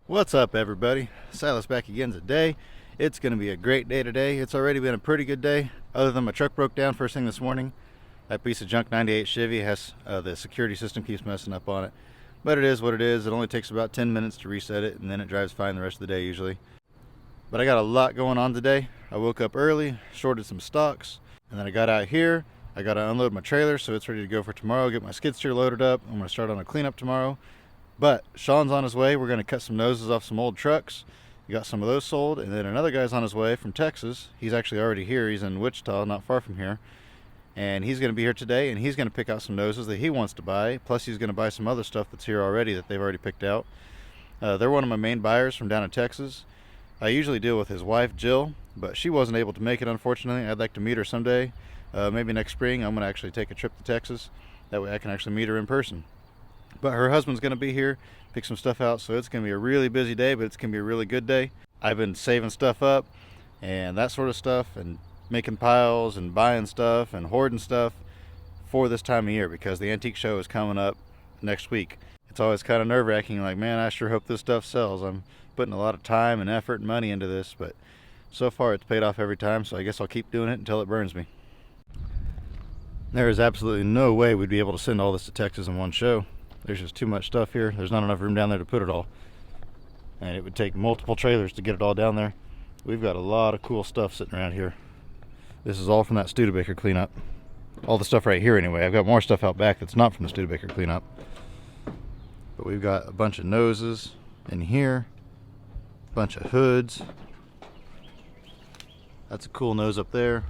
What's up, everybody? Silas back again today. It's going to be a great day today. It's already been a pretty good day, other than my truck broke down first thing this morning. That piece of junk 98 Chevy has the security system keeps messing up on it. But it is what it is. It only takes about 10 minutes to reset it, and then it drives fine the rest of the day usually. But I got a lot going on today. I woke up early, shorted some stocks, and then I got out here. I got to unload my trailer so it's ready to go for tomorrow, get my skid steer loaded up. I'm going to start on a cleanup tomorrow. But Sean's on his way. We're going to cut some noses off some old trucks. We got some of those sold. And then another guy's on his way from Texas. He's actually already here. He's in Wichita, not far from here. And he's going to be here today, and he's going to pick out some noses that he wants to buy. Plus, he's going to buy some other stuff that's here already that they've already picked out. They're one of my main buyers from down in Texas. I usually deal with his wife, Jill, but she wasn't able to make it, unfortunately. I'd like to meet her someday. Maybe next spring, I'm going to actually take a trip to Texas. That way I can actually meet her in person. But her husband's going to be here, pick some stuff out, so it's going to be a really busy day, but it's going to be a really good day. I've been saving stuff up and that sort of stuff, and making piles and buying stuff and hoarding stuff for this time of year, because the antique show is coming up next week. It's always kind of nerve-wracking, like, man, I sure hope this stuff sells. I'm putting a lot of time and effort and money into this, but so far it's paid off every time, so I guess I'll keep doing it until it burns me. There is absolutely no way we'd be able to send all this to Texas in one show. There's just too much stuff here. There's not enough room down there to put it all. And it would take multiple trailers to get it all down there. We've got a lot of cool stuff sitting around here. This is all from that Studebaker cleanup. All the stuff right here anyway. I've got more stuff out back that's not from the Studebaker cleanup. But we've got a bunch of noses in here. A bunch of hoods. That's a cool nose up there.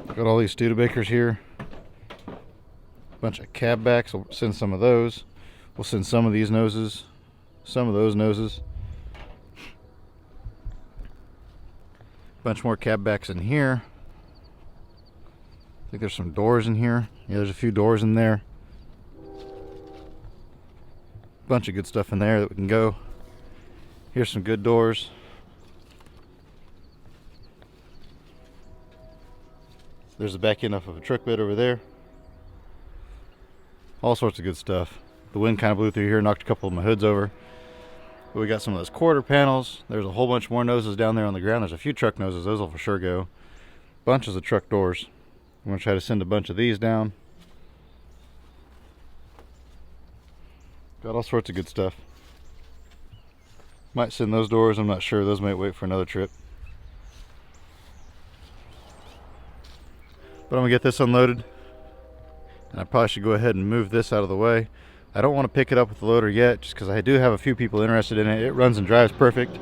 Got all these Studebakers here. Bunch of cab backs. We'll send some of those. We'll send some of these noses, some of those noses. Bunch more cab backs in here. I think there's some doors in here. Yeah, there's a few doors in there. Bunch of good stuff in there that we can go. Here's some good doors. There's the back end off of a truck bed over there. All sorts of good stuff. The wind kind of blew through here, knocked a couple of my hoods over. But we got some of those quarter panels. There's a whole bunch more noses down there on the ground. There's a few truck noses. Those will for sure go. Bunches of truck doors. I'm going to try to send a bunch of these down. Got all sorts of good stuff. Might send those doors. I'm not sure. Those might wait for another trip. But I'm going to get this unloaded. And I probably should go ahead and move this out of the way. I don't want to pick it up with the loader yet, just because I do have a few people interested in it. It runs and drives perfect.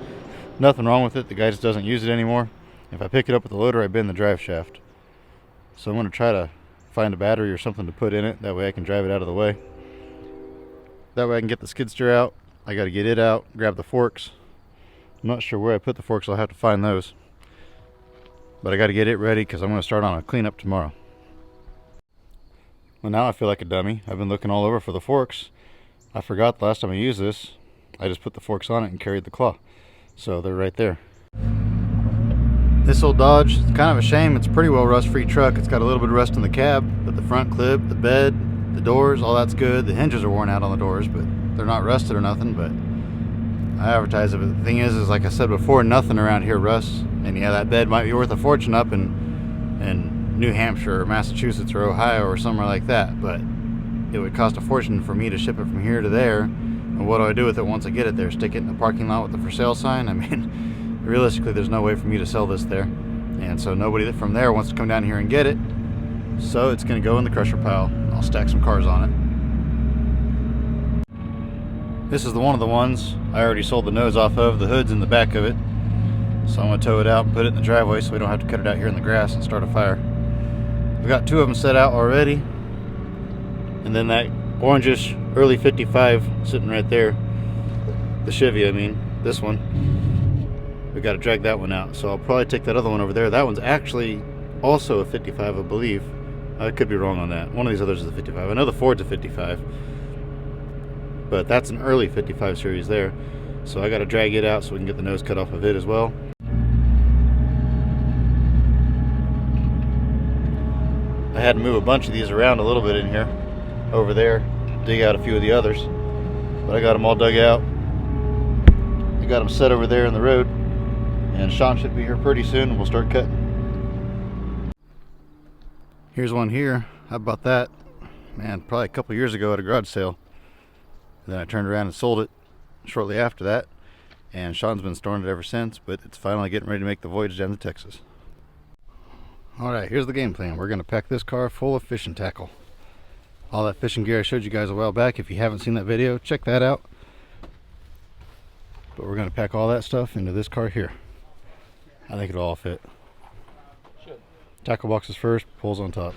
Nothing wrong with it. The guy just doesn't use it anymore. If I pick it up with the loader, I bend the drive shaft. So I'm going to try to find a battery or something to put in it. That way I can drive it out of the way. That way I can get the skid steer out. I got to get it out, grab the forks. I'm not sure where I put the forks. I'll have to find those. But I got to get it ready because I'm going to start on a cleanup tomorrow. Well, now I feel like a dummy. I've been looking all over for the forks. I forgot the last time I used this. I just put the forks on it and carried the claw. So they're right there. This old Dodge, it's kind of a shame. It's a pretty well rust-free truck. It's got a little bit of rust in the cab, but the front clip, the bed, the doors, all that's good. The hinges are worn out on the doors, but they're not rusted or nothing. But I advertise it. But the thing is like I said before, nothing around here rusts. And yeah, that bed might be worth a fortune up in New Hampshire or Massachusetts or Ohio or somewhere like that, but it would cost a fortune for me to ship it from here to there. And what do I do with it once I get it there? Stick it in the parking lot with the for sale sign? I mean, realistically, there's no way for me to sell this there, and so nobody from there wants to come down here and get it, so it's going to go in the crusher pile. I'll stack some cars on it. This is one of the ones I already sold the nose off of. The hood's in the back of it, so I'm going to tow it out and put it in the driveway so we don't have to cut it out here in the grass and start a fire. We've got two of them set out already, and then that orangish early 55 sitting right there, the Chevy, I mean, this one, we got to drag that one out. So I'll probably take that other one over there. That one's actually also a 55, I believe. I could be wrong on that. One of these others is a 55. I know the Ford's a 55, but that's an early 55 series there. So I got to drag it out so we can get the nose cut off of it as well. I had to move a bunch of these around a little bit in here, over there, dig out a few of the others, but I got them all dug out. got them set over there in the road, and Sean should be here pretty soon and we'll start cutting. Here's one here. How about that? Man, probably a couple years ago at a garage sale. Then I turned around and sold it shortly after that, and Sean's been storing it ever since, but it's finally getting ready to make the voyage down to Texas. Alright, here's the game plan. We're going to pack this car full of fishing tackle. All that fishing gear I showed you guys a while back. If you haven't seen that video, check that out. But we're going to pack all that stuff into this car here. I think it'll all fit. Should. Tackle boxes first, poles on top.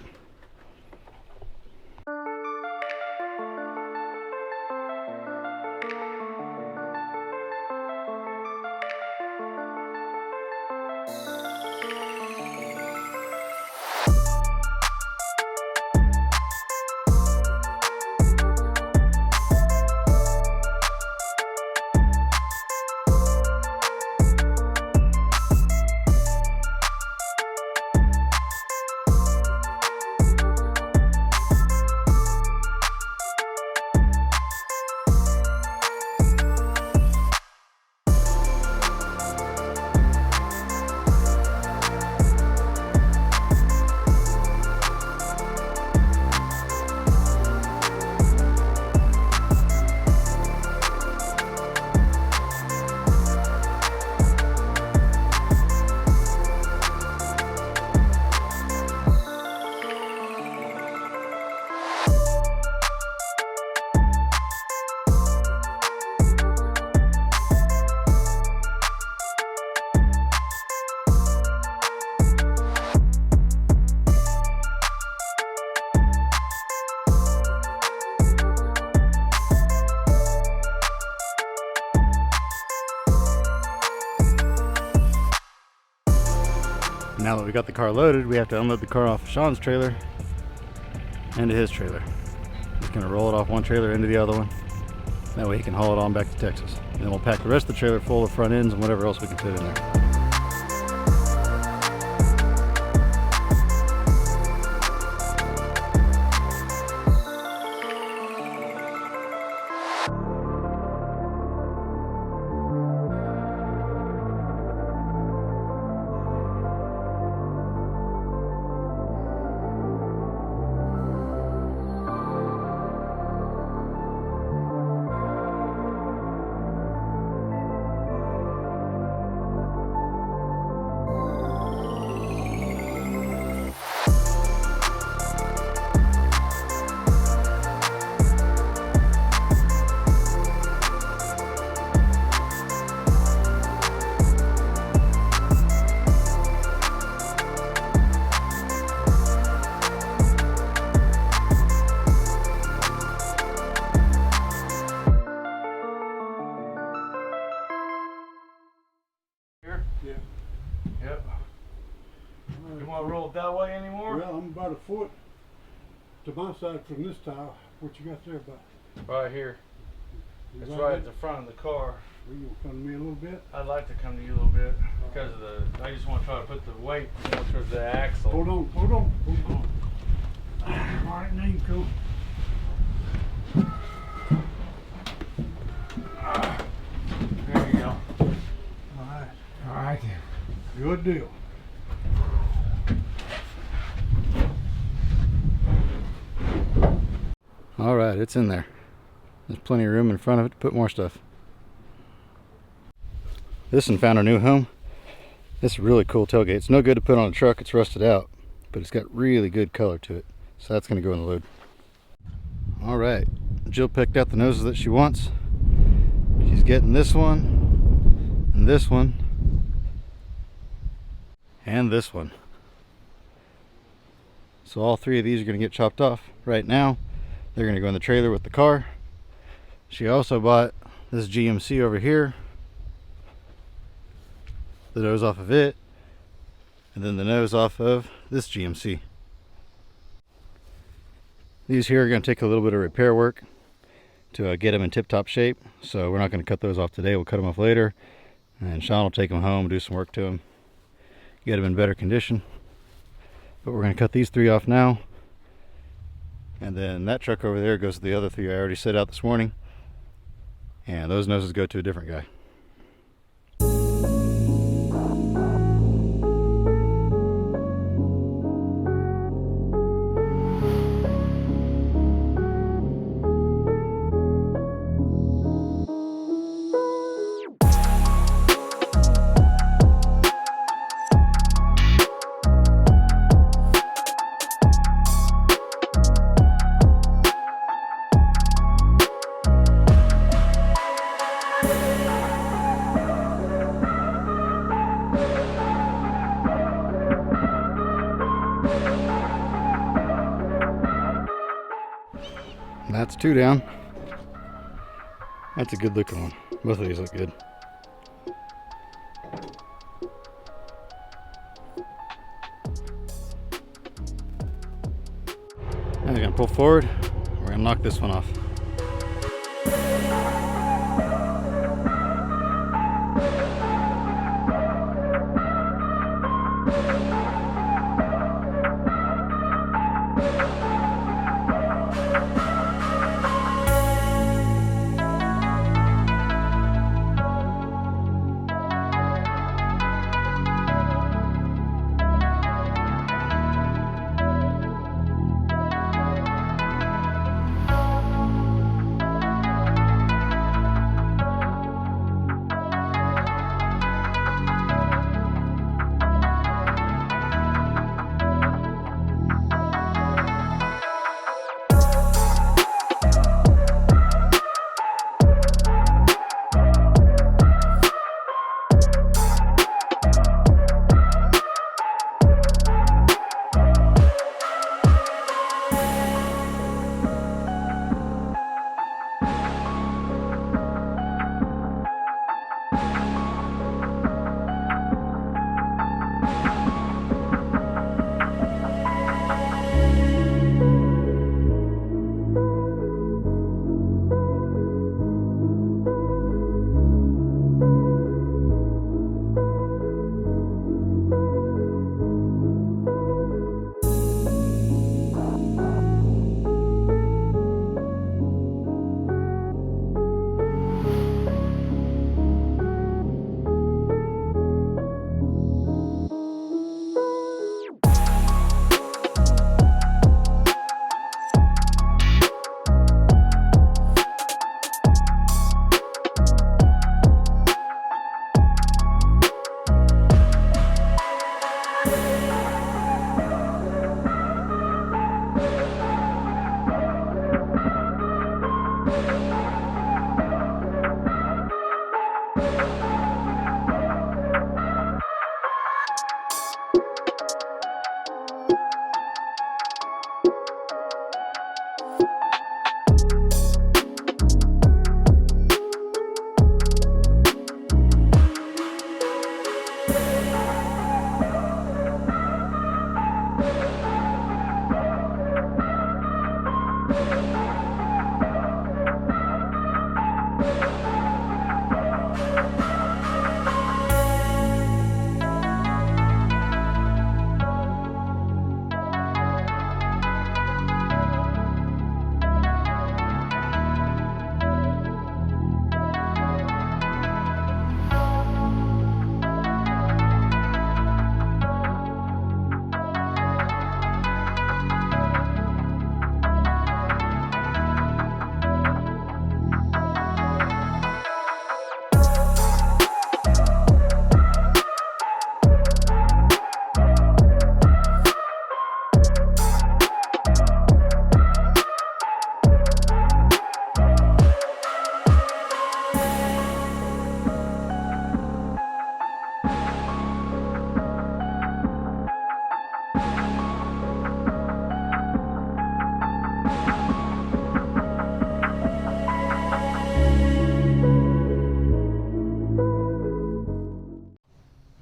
Now that we got the car loaded, we have to unload the car off of Sean's trailer into his trailer. He's gonna roll it off one trailer into the other one. That way he can haul it on back to Texas. And then we'll pack the rest of the trailer full of front ends and whatever else we can fit in there. Yeah. Yep. You want to roll it that way anymore? Well, I'm about a foot to my side from this tile. What you got there, about? Right here. It's right at the front of the car. Are you gonna come to me a little bit? I'd like to come to you a little bit because of the. I just want to try to put the weight more towards the axle. Hold on. All right, now you go. There you go. All right. Good deal. All right, it's in there. There's plenty of room in front of it to put more stuff. This one found a new home. This is a really cool tailgate. It's no good to put on a truck, it's rusted out, but it's got really good color to it. So that's gonna go in the load. All right, Jill picked out the noses that she wants. She's getting this one, and this one, and this one. So all three of these are gonna get chopped off. Right now, they're gonna go in the trailer with the car. She also bought this GMC over here, the nose off of it, and then the nose off of this GMC. These here are going to take a little bit of repair work to get them in tip-top shape, so we're not going to cut those off today. We'll cut them off later, and Sean will take them home, do some work to them, get them in better condition. But we're going to cut these three off now, and then that truck over there goes to the other three I already set out this morning, and those noses go to a different guy. That's 2 down. That's a good looking one. Both of these look good. Now we're gonna pull forward. We're gonna knock this one off.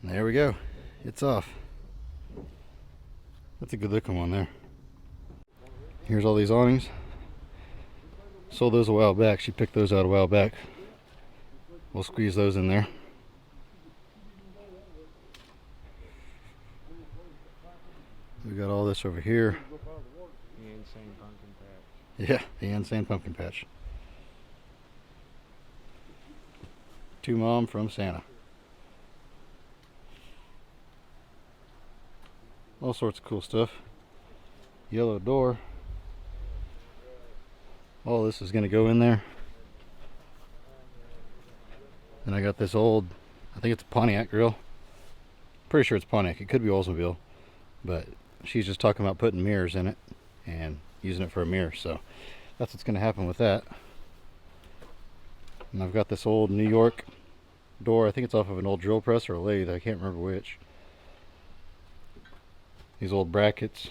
There we go. It's off. That's a good looking one there. Here's all these awnings. Sold those a while back. She picked those out a while back. We'll squeeze those in there. We got all this over here. The insane pumpkin patch. Yeah, the insane pumpkin patch. To Mom from Santa. All sorts of cool stuff. Yellow door. All this is going to go in there. And I got this old, I think it's a Pontiac grill. Pretty sure it's Pontiac. It could be Oldsmobile. But she's just talking about putting mirrors in it and using it for a mirror. So that's what's going to happen with that. And I've got this old New York door. I think it's off of an old drill press or a lathe. I can't remember which. These old brackets.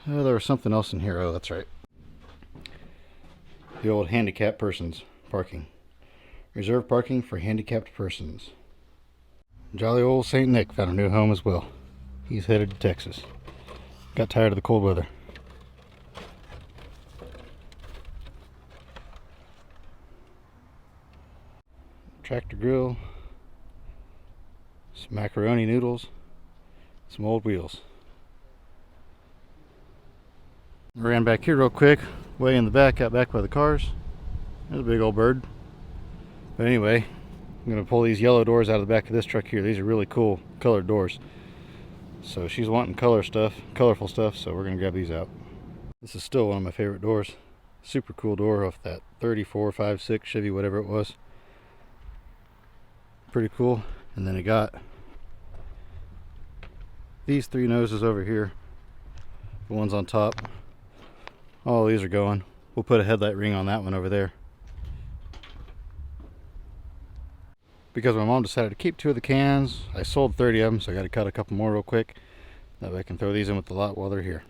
Oh, there was something else in here. Oh, that's right. The old handicapped persons parking. Reserved parking for handicapped persons. Jolly old St. Nick found a new home as well. He's headed to Texas. Got tired of the cold weather. Tractor grill. Some macaroni noodles. Some old wheels. Ran back here real quick. Way in the back, out back by the cars. There's a big old bird. But anyway, I'm going to pull these yellow doors out of the back of this truck here. These are really cool colored doors. So she's wanting colorful stuff, so we're going to grab these out. This is still one of my favorite doors. Super cool door off that 34, 5, 6 Chevy, whatever it was. Pretty cool. And then it got these 3 noses over here. The ones on top. All these are going. We'll put a headlight ring on that one over there. Because my mom decided to keep 2 of the cans, I sold 30 of them, so I got to cut a couple more real quick. That way I can throw these in with the lot while they're here.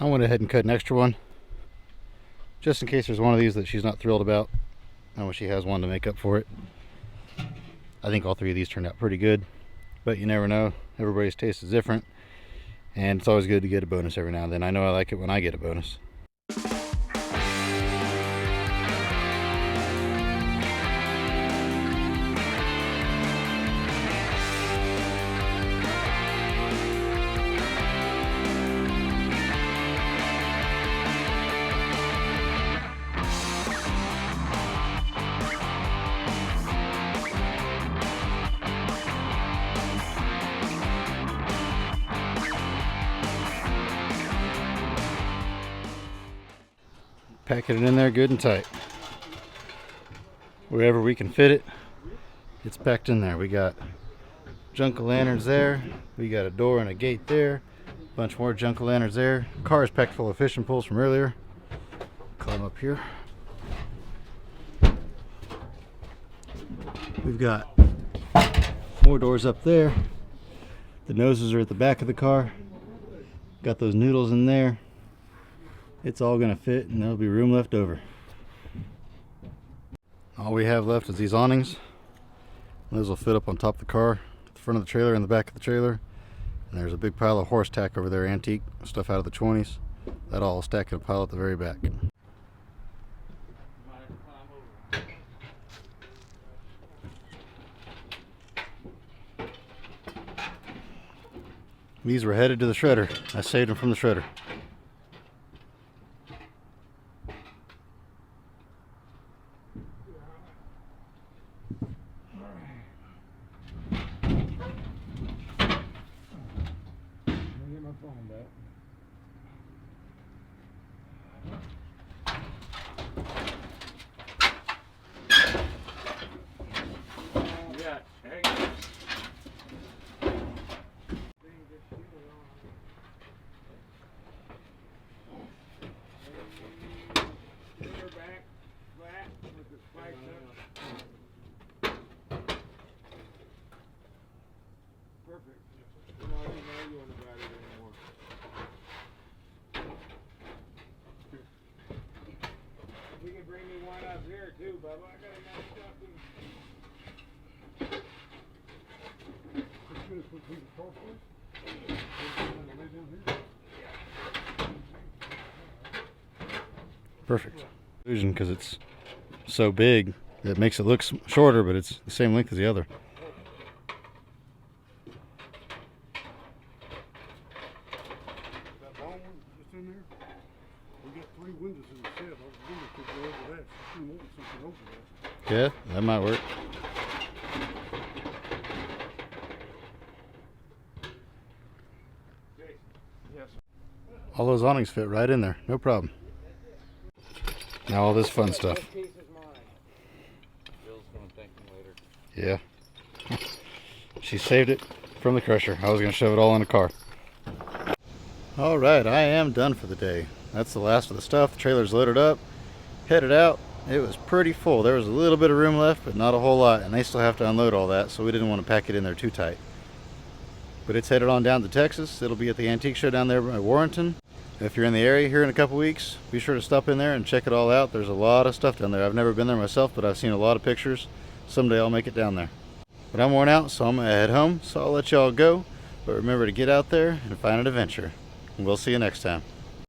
I went ahead and cut an extra one just in case there's one of these that she's not thrilled about. I know she has one to make up for it. I think all three of these turned out pretty good, but you never know. Everybody's taste is different, and it's always good to get a bonus every now and then. I know I like it when I get a bonus. Packing it in there good and tight. Wherever we can fit it, it's packed in there. We got junk-o'-lanterns there. We got a door and a gate there. A bunch more junk-o'-lanterns there. Car is packed full of fishing poles from earlier. Climb up here. We've got more doors up there. The noses are at the back of the car. Got those noodles in there. It's all gonna fit and there'll be room left over. All we have left is these awnings. Those will fit up on top of the car, the front of the trailer and the back of the trailer. And there's a big pile of horse tack over there, antique stuff out of the 20s. That all stacked in a pile at the very back. These were headed to the shredder. I saved them from the shredder. Too, Bubba. I got a nice Perfect. Illusion, because it's so big, it makes it look shorter, but it's the same length as the other. That long one just in there, we got 3 windows in the shed. Those windows could go over that. She wanted something over that. Yeah, that might work. Yes. All those awnings fit right in there, no problem. Now all this fun stuff. piece is mine. Bill's gonna thank me later. Yeah. She saved it from the crusher. I was going to shove it all in the car. Alright, I am done for the day. That's the last of the stuff. The trailer's loaded up, headed out. It was pretty full. There was a little bit of room left, but not a whole lot, and they still have to unload all that, so we didn't want to pack it in there too tight. But it's headed on down to Texas. It'll be at the antique show down there by Warrenton. If you're in the area here in a couple weeks, be sure to stop in there and check it all out. There's a lot of stuff down there. I've never been there myself, but I've seen a lot of pictures. Someday I'll make it down there. But I'm worn out, so I'm gonna head home, so I'll let y'all go. But remember to get out there and find an adventure. And we'll see you next time.